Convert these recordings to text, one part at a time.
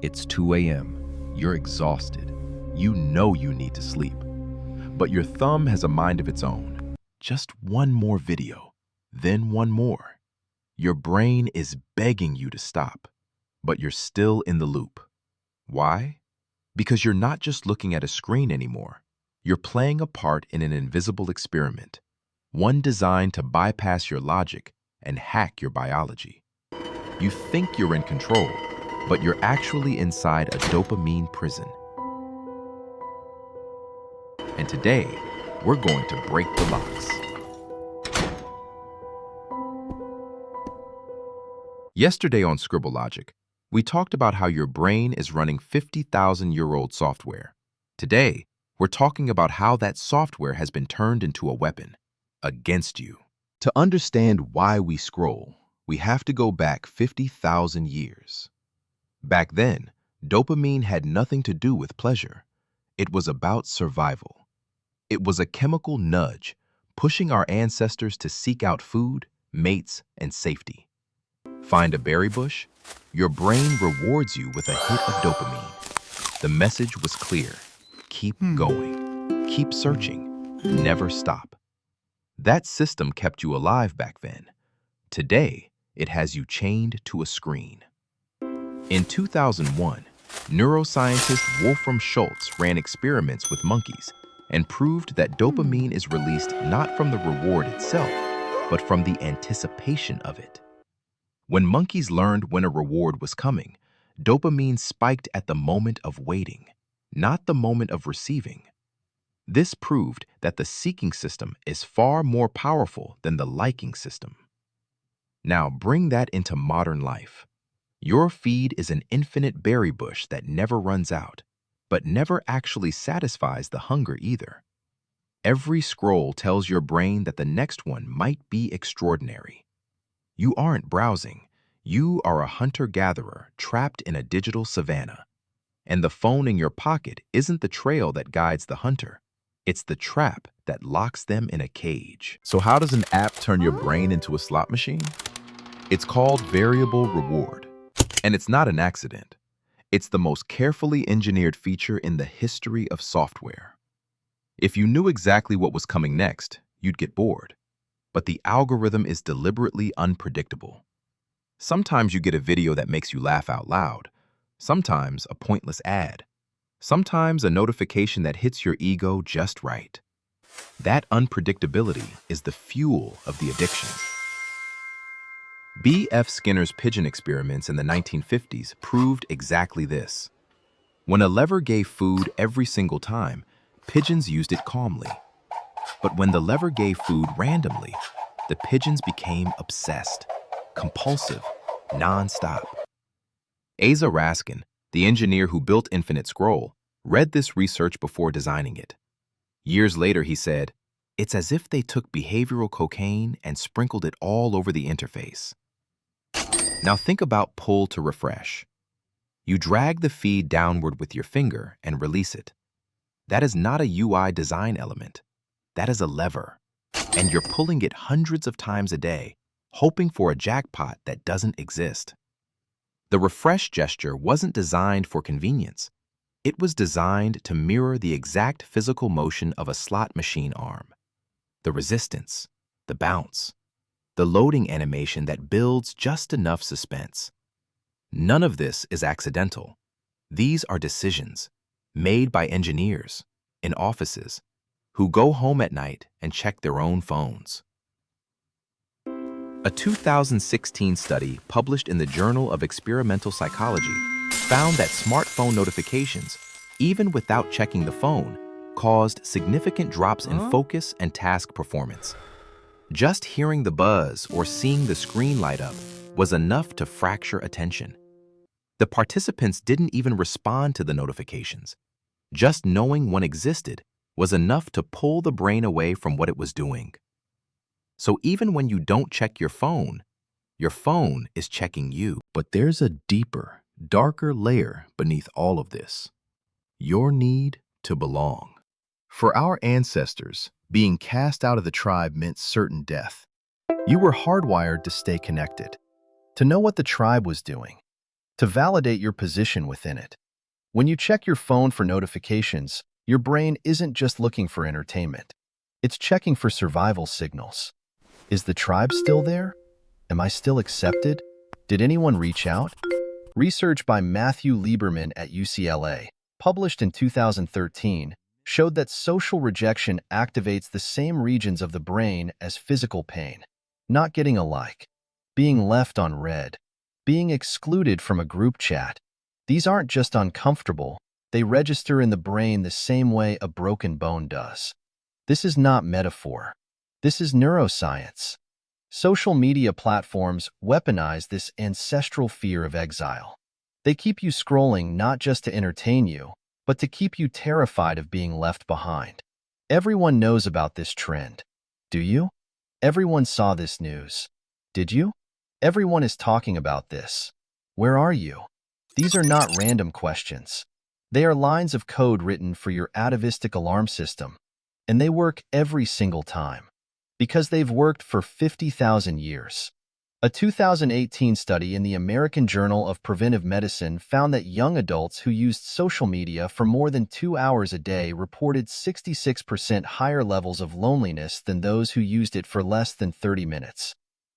It's 2 a.m. You're exhausted. You know you need to sleep. But your thumb has a mind of its own. Just one more video, then one more. Your brain is begging you to stop, but you're still in the loop. Why? Because you're not just looking at a screen anymore. You're playing a part in an invisible experiment, one designed to bypass your logic and hack your biology. You think you're in control, but you're actually inside a dopamine prison. And today, we're going to break the locks. Yesterday on Scribble Logic, we talked about how your brain is running 50,000-year-old software. Today, we're talking about how that software has been turned into a weapon against you. To understand why we scroll, we have to go back 50,000 years. Back then, dopamine had nothing to do with pleasure. It was about survival. It was a chemical nudge, pushing our ancestors to seek out food, mates, and safety. Find a berry bush? Your brain rewards you with a hit of dopamine. The message was clear. Keep going. Keep searching. Never stop. That system kept you alive back then. Today, it has you chained to a screen. In 2001, neuroscientist Wolfram Schultz ran experiments with monkeys and proved that dopamine is released not from the reward itself, but from the anticipation of it. When monkeys learned when a reward was coming, dopamine spiked at the moment of waiting, not the moment of receiving. This proved that the seeking system is far more powerful than the liking system. Now bring that into modern life. Your feed is an infinite berry bush that never runs out, but never actually satisfies the hunger either. Every scroll tells your brain that the next one might be extraordinary. You aren't browsing. You are a hunter-gatherer trapped in a digital savanna. And the phone in your pocket isn't the trail that guides the hunter. It's the trap that locks them in a cage. So how does an app turn your brain into a slot machine? It's called variable reward. And it's not an accident. It's the most carefully engineered feature in the history of software. If you knew exactly what was coming next, you'd get bored. But the algorithm is deliberately unpredictable. Sometimes you get a video that makes you laugh out loud. Sometimes a pointless ad. Sometimes a notification that hits your ego just right. That unpredictability is the fuel of the addiction. B.F. Skinner's pigeon experiments in the 1950s proved exactly this. When a lever gave food every single time, pigeons used it calmly. But when the lever gave food randomly, the pigeons became obsessed, compulsive, non-stop. Asa Raskin, the engineer who built Infinite Scroll, read this research before designing it. Years later, he said, "It's as if they took behavioral cocaine and sprinkled it all over the interface." Now think about pull to refresh. You drag the feed downward with your finger and release it. That is not a UI design element. That is a lever. And you're pulling it hundreds of times a day, hoping for a jackpot that doesn't exist. The refresh gesture wasn't designed for convenience. It was designed to mirror the exact physical motion of a slot machine arm. The resistance, the bounce, the loading animation that builds just enough suspense. None of this is accidental. These are decisions made by engineers in offices who go home at night and check their own phones. A 2016 study published in the Journal of Experimental Psychology found that smartphone notifications, even without checking the phone, caused significant drops in focus and task performance. Just hearing the buzz or seeing the screen light up was enough to fracture attention. The participants didn't even respond to the notifications. Just knowing one existed was enough to pull the brain away from what it was doing. So even when you don't check your phone is checking you. But there's a deeper, darker layer beneath all of this. Your need to belong. For our ancestors, being cast out of the tribe meant certain death. You were hardwired to stay connected, to know what the tribe was doing, to validate your position within it. When you check your phone for notifications, your brain isn't just looking for entertainment. It's checking for survival signals. Is the tribe still there? Am I still accepted? Did anyone reach out? Research by Matthew Lieberman at UCLA, published in 2013, showed that social rejection activates the same regions of the brain as physical pain. Not getting a like, being left on red, being excluded from a group chat. These aren't just uncomfortable, they register in the brain the same way a broken bone does. This is not metaphor. This is neuroscience. Social media platforms weaponize this ancestral fear of exile. They keep you scrolling not just to entertain you, but to keep you terrified of being left behind. Everyone knows about this trend. Do you? Everyone saw this news. Did you? Everyone is talking about this. Where are you? These are not random questions. They are lines of code written for your atavistic alarm system, and they work every single time. Because they've worked for 50,000 years. A 2018 study in the American Journal of Preventive Medicine found that young adults who used social media for more than 2 hours a day reported 66% higher levels of loneliness than those who used it for less than 30 minutes.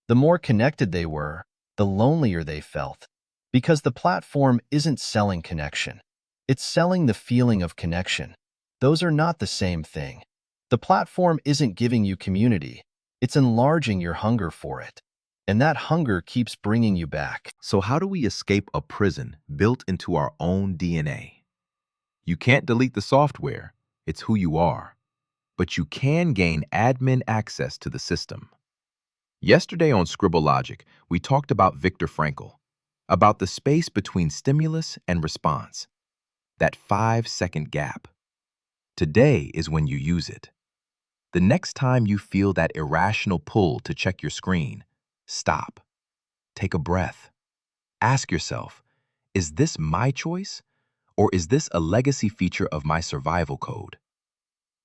The more connected they were, the lonelier they felt. Because the platform isn't selling connection. It's selling the feeling of connection. Those are not the same thing. The platform isn't giving you community. It's enlarging your hunger for it. And that hunger keeps bringing you back. So how do we escape a prison built into our own DNA? You can't delete the software, it's who you are. But you can gain admin access to the system. Yesterday on Scribble Logic, we talked about Viktor Frankl, about the space between stimulus and response, that 5-second gap. Today is when you use it. The next time you feel that irrational pull to check your screen, stop. Take a breath. Ask yourself, is this my choice, or is this a legacy feature of my survival code?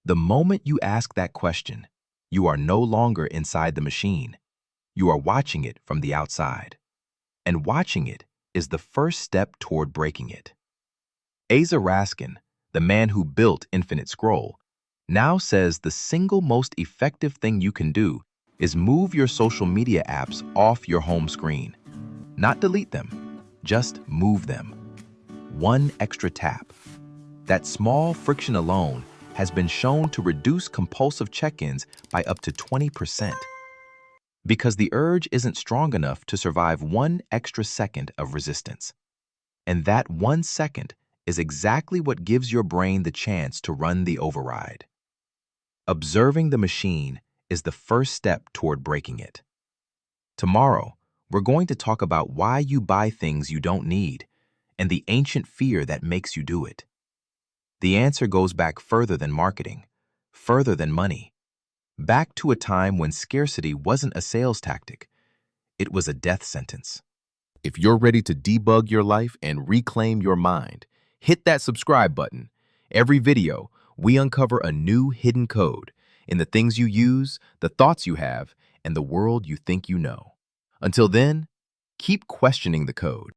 The moment you ask that question, you are no longer inside the machine. You are watching it from the outside. And watching it is the first step toward breaking it. Asa Raskin, the man who built Infinite Scroll, now says the single most effective thing you can do is move your social media apps off your home screen. Not delete them, just move them. One extra tap. That small friction alone has been shown to reduce compulsive check-ins by up to 20%. Because the urge isn't strong enough to survive one extra second of resistance. And that 1 second is exactly what gives your brain the chance to run the override. Observing the machine is the first step toward breaking it. Tomorrow, we're going to talk about why you buy things you don't need and the ancient fear that makes you do it. The answer goes back further than marketing, further than money, back to a time when scarcity wasn't a sales tactic, it was a death sentence. If you're ready to debug your life and reclaim your mind, hit that subscribe button. Every video, we uncover a new hidden code in the things you use, the thoughts you have, and the world you think you know. Until then, keep questioning the code.